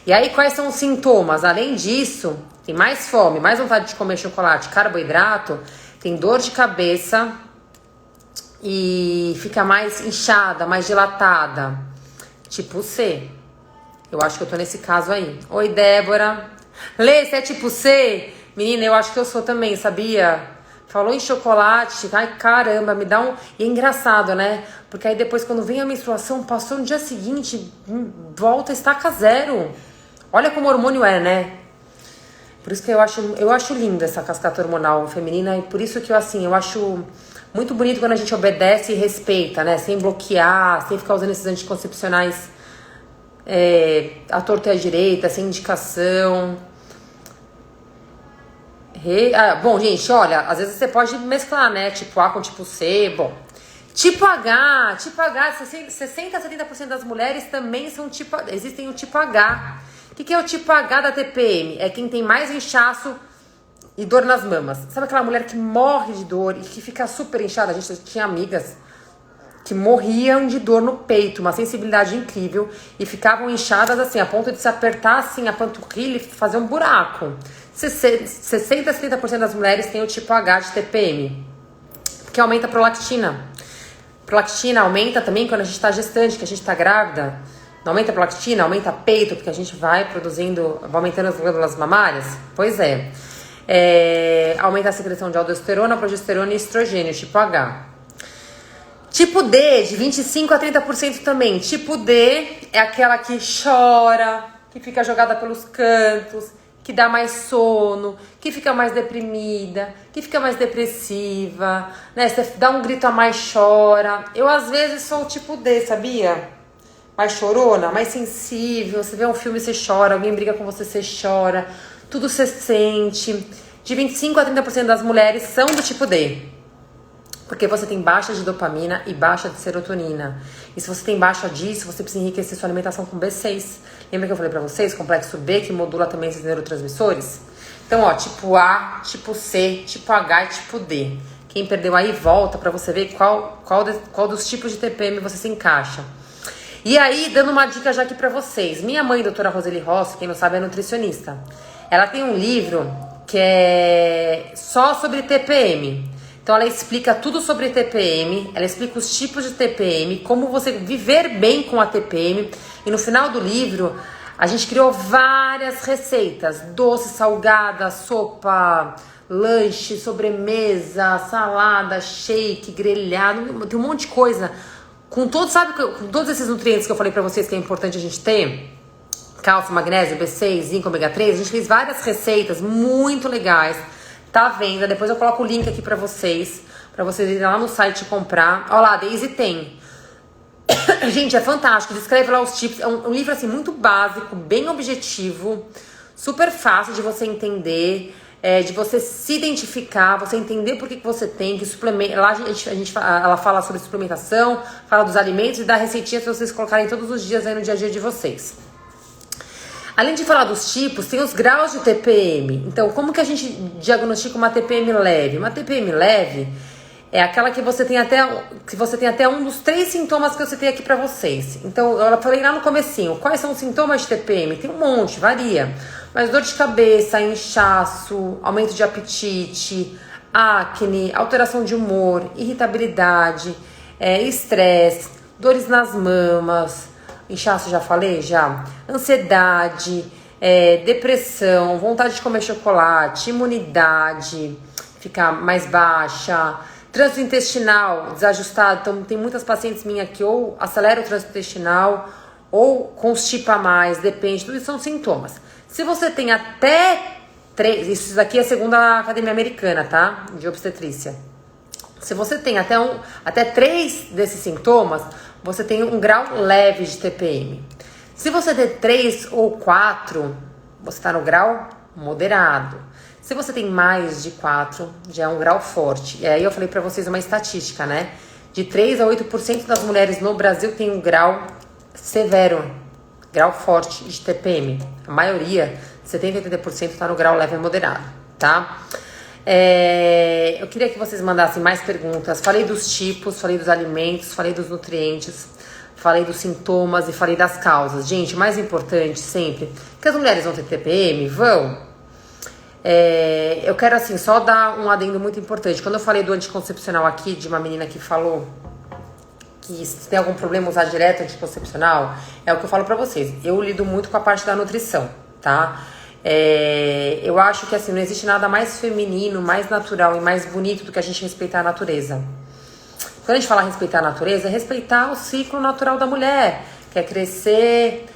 E aí, quais são os sintomas? Além disso, tem mais fome, mais vontade de comer chocolate, carboidrato, tem dor de cabeça e fica mais inchada, mais dilatada. Tipo C. Eu acho que eu tô nesse caso aí. Oi, Débora. Lê, você é tipo C? Menina, eu acho que eu sou também, sabia? Falou em chocolate, ai caramba, me dá um... E é engraçado, né? Porque aí depois, quando vem a menstruação, passou no dia seguinte, volta, estaca zero. Olha como o hormônio é, né? Por isso que eu acho linda essa cascata hormonal feminina. E por isso que eu acho muito bonito quando a gente obedece e respeita, né? Sem bloquear, sem ficar usando esses anticoncepcionais à torta e à direita, sem indicação. Bom, gente, olha, às vezes você pode mesclar, né? Tipo A com tipo C, bom. Tipo H, 60 a 70% das mulheres também são tipo... Existem o tipo H. O que é o tipo H da TPM? É quem tem mais inchaço e dor nas mamas. Sabe aquela mulher que morre de dor e que fica super inchada? A gente tinha amigas que morriam de dor no peito, uma sensibilidade incrível, e ficavam inchadas assim, a ponto de se apertar assim a panturrilha e fazer um buraco. 60 a 70% das mulheres têm o tipo H de TPM, porque aumenta a prolactina. Prolactina aumenta também quando a gente está gestante, que a gente está grávida. Não aumenta a prolactina, aumenta peito, porque a gente vai aumentando as glândulas mamárias? Pois é. Aumenta a secreção de aldosterona, progesterona e estrogênio, tipo H. Tipo D, de 25% a 30% também. Tipo D é aquela que chora, que fica jogada pelos cantos, que dá mais sono, que fica mais deprimida, que fica mais depressiva, né? Você dá um grito a mais, chora. Eu, às vezes, sou o tipo D, sabia? Mais chorona, mais sensível. Você vê um filme, você chora. Alguém briga com você, você chora. Tudo você sente. De 25% a 30% das mulheres são do tipo D. Porque você tem baixa de dopamina e baixa de serotonina. E se você tem baixa disso, você precisa enriquecer sua alimentação com B6. Lembra que eu falei pra vocês? Complexo B, que modula também esses neurotransmissores? Então, ó, tipo A, tipo C, tipo H e tipo D. Quem perdeu aí, volta pra você ver qual dos tipos de TPM você se encaixa. E aí, dando uma dica já aqui pra vocês. Minha mãe, doutora Roseli Rossi, quem não sabe, é nutricionista. Ela tem um livro que é só sobre TPM. Então ela explica tudo sobre TPM, ela explica os tipos de TPM, como você viver bem com a TPM. E no final do livro, a gente criou várias receitas. Doce, salgada, sopa, lanche, sobremesa, salada, shake, grelhado, tem um monte de coisa. Com todos esses nutrientes que eu falei pra vocês que é importante a gente ter, cálcio, magnésio, B6, zinco, ômega 3, a gente fez várias receitas muito legais, tá à venda, depois eu coloco o link aqui pra vocês irem lá no site comprar. Olha lá, a Daisy tem. Gente, é fantástico, descreve lá os tipos, é um livro assim muito básico, bem objetivo, super fácil de você entender, de você se identificar, você entender por que você tem que suplementar. Lá ela fala sobre suplementação, fala dos alimentos e dá receitinhas para vocês colocarem todos os dias aí no dia a dia de vocês. Além de falar dos tipos, tem os graus de TPM. Então, como que a gente diagnostica uma TPM leve? Uma TPM leve é aquela que você tem até um dos 3 sintomas que eu citei aqui pra vocês. Então, eu falei lá no comecinho, quais são os sintomas de TPM? Tem um monte, varia. Mas dor de cabeça, inchaço, aumento de apetite, acne, alteração de humor, irritabilidade, estresse, dores nas mamas, inchaço já falei, ansiedade, depressão, vontade de comer chocolate, imunidade, ficar mais baixa, trânsito intestinal desajustado. Então tem muitas pacientes minhas que ou acelera o trânsito intestinal ou constipa mais, depende, tudo isso são sintomas. Se você tem até 3, isso daqui é segundo a Academia Americana, tá? De obstetrícia. Se você tem até 3 desses sintomas, você tem um grau leve de TPM. Se você tem 3 ou 4, você está no grau moderado. Se você tem mais de 4, já é um grau forte. E aí eu falei pra vocês uma estatística, né? De 3 a 8% das mulheres no Brasil tem um grau severo, grau forte de TPM. A maioria, 70% a 80%, tá no grau leve e moderado, tá? Eu queria que vocês mandassem mais perguntas. Falei dos tipos, falei dos alimentos, falei dos nutrientes, falei dos sintomas e falei das causas. Gente, o mais importante sempre, que as mulheres vão ter TPM, eu quero assim, só dar um adendo muito importante. Quando eu falei do anticoncepcional aqui, de uma menina que falou que se tem algum problema usar direto anticoncepcional, é o que eu falo pra vocês. Eu lido muito com a parte da nutrição, tá? Eu acho que assim, não existe nada mais feminino, mais natural e mais bonito do que a gente respeitar a natureza. Quando a gente fala respeitar a natureza, é respeitar o ciclo natural da mulher, que é crescer,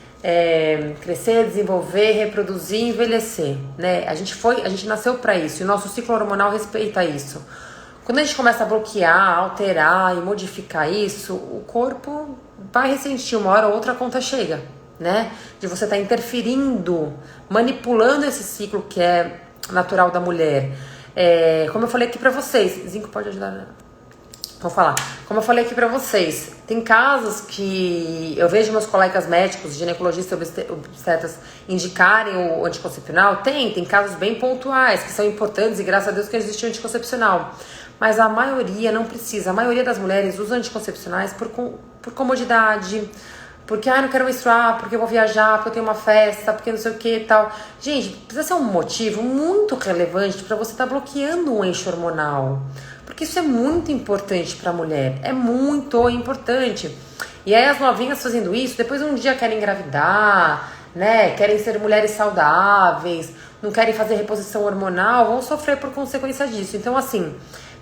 desenvolver, reproduzir e envelhecer, né? A gente nasceu para isso e o nosso ciclo hormonal respeita isso. Quando a gente começa a bloquear, alterar e modificar isso, o corpo vai ressentir, uma hora ou outra a conta chega, né? De você estar interferindo, manipulando esse ciclo que é natural da mulher. Como eu falei aqui pra vocês, zinco pode ajudar. Vou falar. Como eu falei aqui pra vocês, tem casos que eu vejo meus colegas médicos, ginecologistas e obstetras indicarem o anticoncepcional. Tem casos bem pontuais que são importantes e graças a Deus que existe o anticoncepcional. Mas a maioria não precisa. A maioria das mulheres usa anticoncepcionais por comodidade, porque não quero menstruar, porque eu vou viajar, porque eu tenho uma festa, porque não sei o que e tal. Gente, precisa ser um motivo muito relevante para você estar bloqueando um eixo hormonal. Porque isso é muito importante para a mulher. É muito importante. E aí as novinhas fazendo isso, depois um dia querem engravidar, né? Querem ser mulheres saudáveis, não querem fazer reposição hormonal, vão sofrer por consequência disso. Então, assim,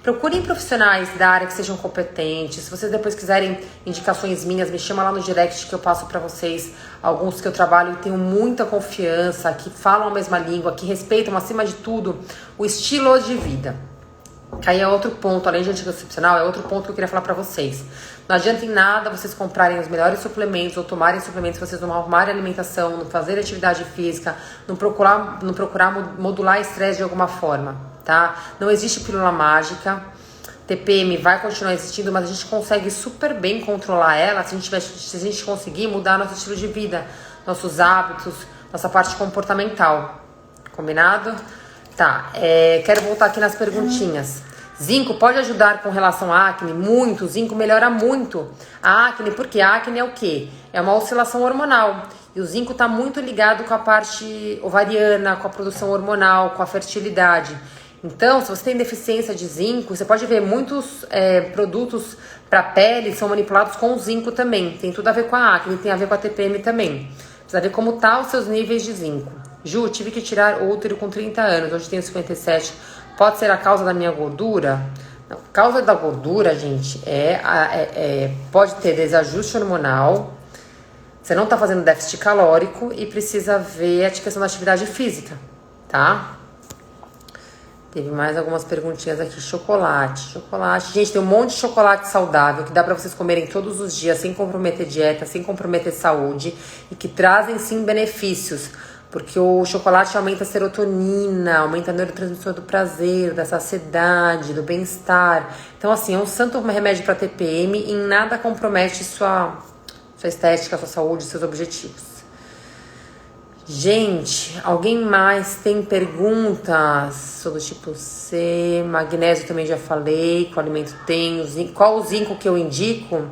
procurem profissionais da área que sejam competentes. Se vocês depois quiserem indicações minhas, me chama lá no direct que eu passo pra vocês alguns que eu trabalho e tenho muita confiança, que falam a mesma língua, que respeitam, acima de tudo, o estilo de vida. Aí é outro ponto, além de anticoncepcional, é outro ponto que eu queria falar pra vocês. Não adianta em nada vocês comprarem os melhores suplementos ou tomarem suplementos se vocês não arrumarem alimentação, não fazer atividade física, não procurar modular estresse de alguma forma, tá? Não existe pílula mágica, TPM vai continuar existindo, mas a gente consegue super bem controlar ela se a gente conseguir mudar nosso estilo de vida, nossos hábitos, nossa parte comportamental. Combinado? Tá, quero voltar aqui nas perguntinhas. Zinco pode ajudar com relação à acne? Muito, zinco melhora muito a acne, porque a acne é o quê? É uma oscilação hormonal. E o zinco está muito ligado com a parte ovariana, com a produção hormonal, com a fertilidade. Então, se você tem deficiência de zinco, você pode ver muitos produtos para pele são manipulados com zinco também. Tem tudo a ver com a acne, tem a ver com a TPM também. Precisa ver como tá os seus níveis de zinco. Ju, tive que tirar útero com 30 anos, hoje tenho 57. Pode ser a causa da minha gordura? Não, a causa da gordura, gente, pode ter desajuste hormonal, você não tá fazendo déficit calórico e precisa ver a questão da atividade física, tá? Teve mais algumas perguntinhas aqui. Chocolate. Gente, tem um monte de chocolate saudável que dá pra vocês comerem todos os dias, sem comprometer dieta, sem comprometer saúde e que trazem sim benefícios. Porque o chocolate aumenta a serotonina, aumenta a neurotransmissor do prazer, da saciedade, do bem-estar. Então, assim, é um santo remédio para TPM e em nada compromete sua estética, sua saúde, seus objetivos. Gente, alguém mais tem perguntas sobre o tipo C? Magnésio também já falei, qual alimento tem, qual o zinco que eu indico?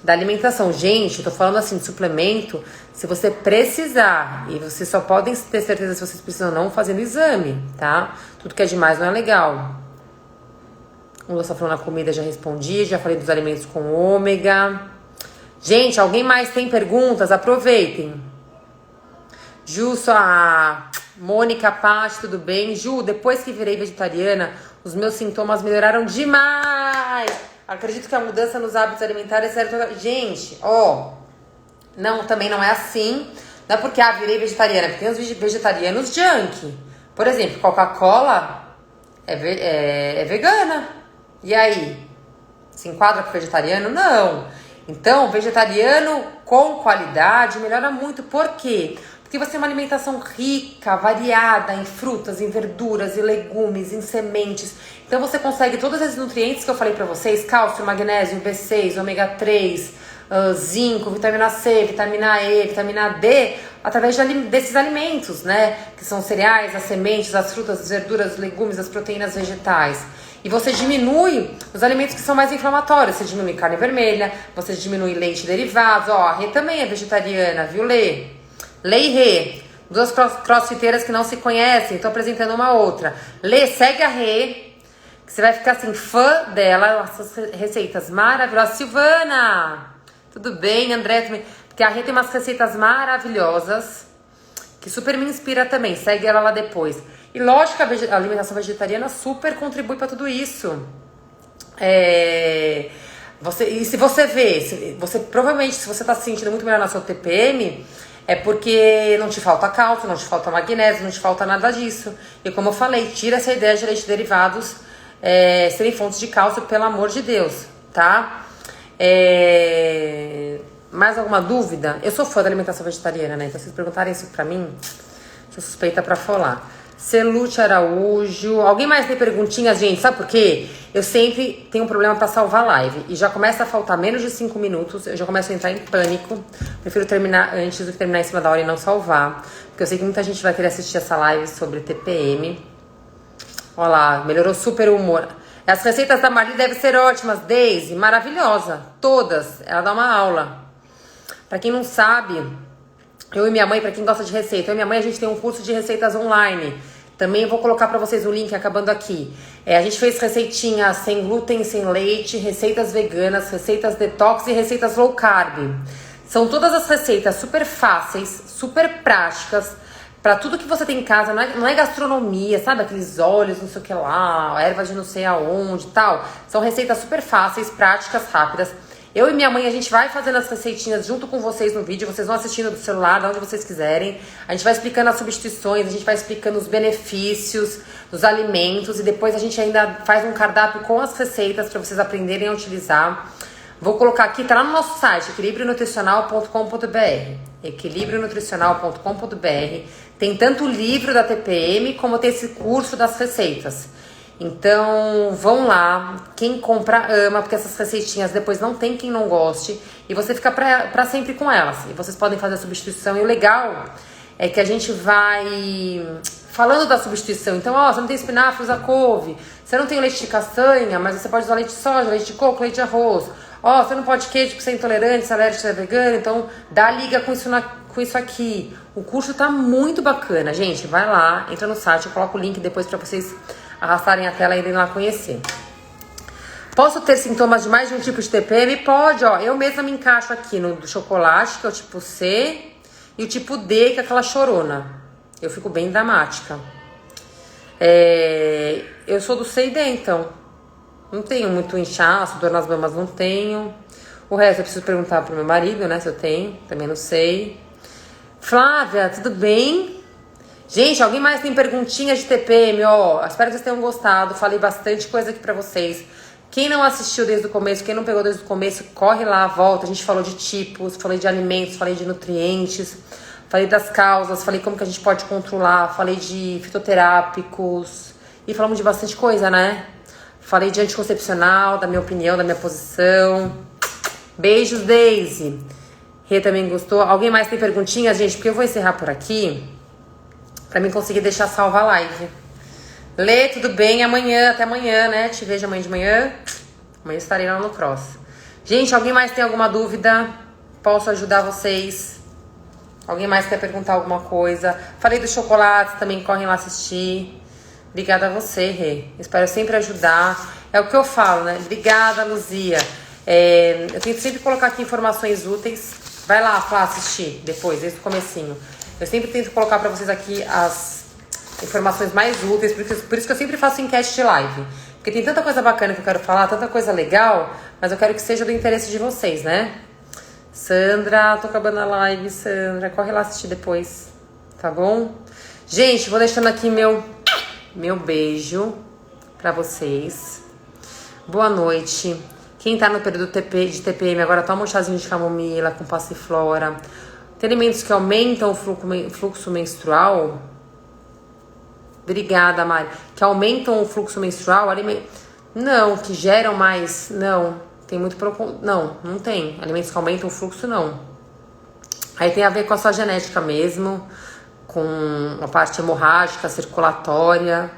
Da alimentação. Gente, eu tô falando assim de suplemento, se você precisar, e vocês só podem ter certeza se vocês precisam não fazendo exame, tá? Tudo que é demais não é legal. O Lula só falou na comida, já respondi, já falei dos alimentos com ômega. Gente, alguém mais tem perguntas? Aproveitem. Ju, a Mônica Paz, tudo bem? Ju, depois que virei vegetariana, os meus sintomas melhoraram demais. Acredito que a mudança nos hábitos alimentares é certo. Gente, não, também não é assim. Não é porque virei vegetariana, porque tem os vegetarianos junk. Por exemplo, Coca-Cola é vegana. E aí? Se enquadra para vegetariano? Não. Então, vegetariano com qualidade melhora muito. Por quê? Porque você tem uma alimentação rica, variada em frutas, em verduras, em legumes, em sementes. Então você consegue todos esses nutrientes que eu falei pra vocês, cálcio, magnésio, B6, ômega 3, zinco, vitamina C, vitamina E, vitamina D, através desses alimentos, né? Que são cereais, as sementes, as frutas, as verduras, os legumes, as proteínas vegetais. E você diminui os alimentos que são mais inflamatórios. Você diminui carne vermelha, você diminui leite e derivados. A Rê também é vegetariana, viu, Lê? Lê e Rê, duas crossfiteiras que não se conhecem, tô apresentando uma outra. Lê, segue a Rê, que você vai ficar assim, fã dela, essas receitas maravilhosas. Silvana, tudo bem? André também, porque a Rê tem umas receitas maravilhosas, que super me inspira também, segue ela lá depois. E lógico que a alimentação vegetariana super contribui para tudo isso. E se você vê, provavelmente, se você tá se sentindo muito melhor na sua TPM, é porque não te falta cálcio, não te falta magnésio, não te falta nada disso. E como eu falei, tira essa ideia de leite derivados serem fontes de cálcio, pelo amor de Deus, tá? Mais alguma dúvida? Eu sou fã da alimentação vegetariana, né? Então, se vocês perguntarem isso pra mim, sou suspeita pra falar. Celute Araújo. Alguém mais tem perguntinhas, gente? Sabe por quê? Eu sempre tenho um problema pra salvar live. E já começa a faltar menos de 5 minutos. Eu já começo a entrar em pânico. Prefiro terminar antes do que terminar em cima da hora e não salvar. Porque eu sei que muita gente vai querer assistir essa live sobre TPM. Olha lá, melhorou super o humor. As receitas da Marli devem ser ótimas. Daisy, maravilhosa. Todas. Ela dá uma aula. Pra quem não sabe, eu e minha mãe, pra quem gosta de receita, eu e minha mãe, a gente tem um curso de receitas online. Também vou colocar pra vocês o link acabando aqui. A gente fez receitinhas sem glúten, sem leite, receitas veganas, receitas detox e receitas low carb. São todas as receitas super fáceis, super práticas, pra tudo que você tem em casa. Não é gastronomia, sabe? Aqueles óleos, não sei o que lá, ervas de não sei aonde e tal. São receitas super fáceis, práticas, rápidas. Eu e minha mãe, a gente vai fazendo as receitinhas junto com vocês no vídeo. Vocês vão assistindo do celular, de onde vocês quiserem. A gente vai explicando as substituições, a gente vai explicando os benefícios dos alimentos. E depois a gente ainda faz um cardápio com as receitas para vocês aprenderem a utilizar. Vou colocar aqui, tá lá no nosso site, equilibrio-nutricional.com.br. equilibrio-nutricional.com.br. Tem tanto o livro da TPM como tem esse curso das receitas. Então, vão lá, quem compra ama, porque essas receitinhas depois não tem quem não goste, e você fica pra sempre com elas, e vocês podem fazer a substituição, e o legal é que a gente vai falando da substituição. Então, ó, você não tem espinafre, usa couve, você não tem leite de castanha, mas você pode usar leite de soja, leite de coco, leite de arroz, ó, você não pode queijo porque você é intolerante, você é alérgico, você é vegano, então dá liga com isso aqui. O curso tá muito bacana, gente, vai lá, entra no site, eu coloco o link depois pra vocês arrastarem a tela e irem lá conhecer. Posso ter sintomas de mais de um tipo de TPM? Pode, ó. Eu mesma me encaixo aqui no do chocolate, que é o tipo C, e o tipo D, que é aquela chorona. Eu fico bem dramática. Eu sou do C e D, então. Não tenho muito inchaço, dor nas mamas não tenho. O resto eu preciso perguntar pro meu marido, né, se eu tenho. Também não sei. Flávia, tudo bem? Gente, alguém mais tem perguntinhas de TPM? Ó, espero que vocês tenham gostado. Falei bastante coisa aqui pra vocês. Quem não assistiu desde o começo, quem não pegou desde o começo, corre lá, volta. A gente falou de tipos, falei de alimentos, falei de nutrientes, falei das causas, falei como que a gente pode controlar, falei de fitoterápicos e falamos de bastante coisa, né? Falei de anticoncepcional, da minha opinião, da minha posição. Beijos, Daisy. Rê também gostou. Alguém mais tem perguntinhas, gente? Porque eu vou encerrar por aqui, pra mim conseguir deixar salva a live. Lê, tudo bem? Até amanhã, né? Te vejo amanhã de manhã. Amanhã estarei lá no cross. Gente, alguém mais tem alguma dúvida? Posso ajudar vocês? Alguém mais quer perguntar alguma coisa? Falei dos chocolates, também correm lá assistir. Obrigada a você, Rê. Espero sempre ajudar. É o que eu falo, né? Obrigada, Luzia. Eu tento sempre colocar aqui informações úteis. Vai lá, Flá, assistir depois, desde o comecinho. Eu sempre tento colocar pra vocês aqui as informações mais úteis, por isso que eu sempre faço enquete de live. Porque tem tanta coisa bacana que eu quero falar, tanta coisa legal, mas eu quero que seja do interesse de vocês, né? Sandra, tô acabando a live, Sandra. Corre lá assistir depois, tá bom? Gente, vou deixando aqui meu beijo pra vocês. Boa noite. Quem tá no período de TPM agora, toma um chazinho de camomila com passiflora. Tem alimentos que aumentam o fluxo menstrual? Obrigada, Mari. Que aumentam o fluxo menstrual? Não, que geram mais. Não, tem muito. Não tem. Alimentos que aumentam o fluxo, não. Aí tem a ver com a sua genética mesmo, com a parte hemorrágica, circulatória.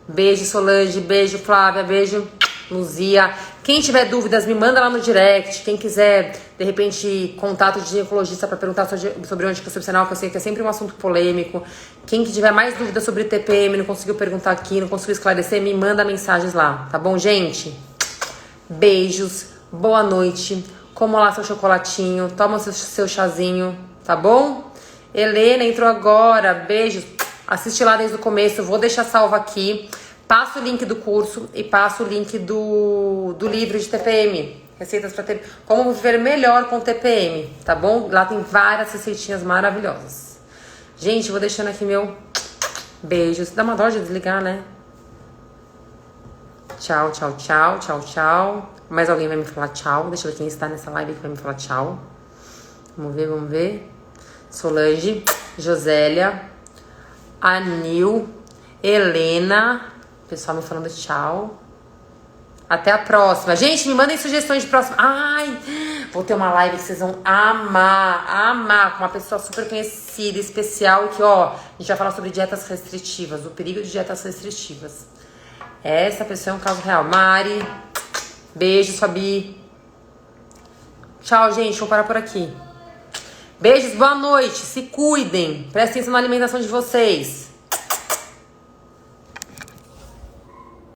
Beijo, Solange. Beijo, Flávia. Beijo, Luzia. Quem tiver dúvidas, me manda lá no direct. Quem quiser, de repente, contato de ginecologista para perguntar sobre o anticoncepcional, que eu sei que é sempre um assunto polêmico. Quem que tiver mais dúvidas sobre TPM, não conseguiu perguntar aqui, não conseguiu esclarecer, me manda mensagens lá, tá bom, gente? Beijos, boa noite. Coma lá seu chocolatinho, toma seu chazinho, tá bom? Helena entrou agora, beijos. Assiste lá desde o começo, vou deixar salvo aqui. Passo o link do curso e passo o link do livro de TPM. Receitas para TPM. Como viver melhor com TPM, tá bom? Lá tem várias receitinhas maravilhosas. Gente, vou deixando aqui meu beijo. Dá uma dó de desligar, né? Tchau, tchau, tchau, tchau, tchau. Mais alguém vai me falar tchau? Deixa eu ver quem está nessa live que vai me falar tchau. Vamos ver. Solange, Josélia, Anil, Helena... Pessoal me falando tchau. Até a próxima. Gente, me mandem sugestões de próxima. Ai, vou ter uma live que vocês vão amar. Com uma pessoa super conhecida, especial. Que, ó, a gente vai falar sobre dietas restritivas. O perigo de dietas restritivas. Essa pessoa é um caso real. Mari, beijo, Fabi. Tchau, gente. Vou parar por aqui. Beijos, boa noite. Se cuidem. Prestem atenção na alimentação de vocês.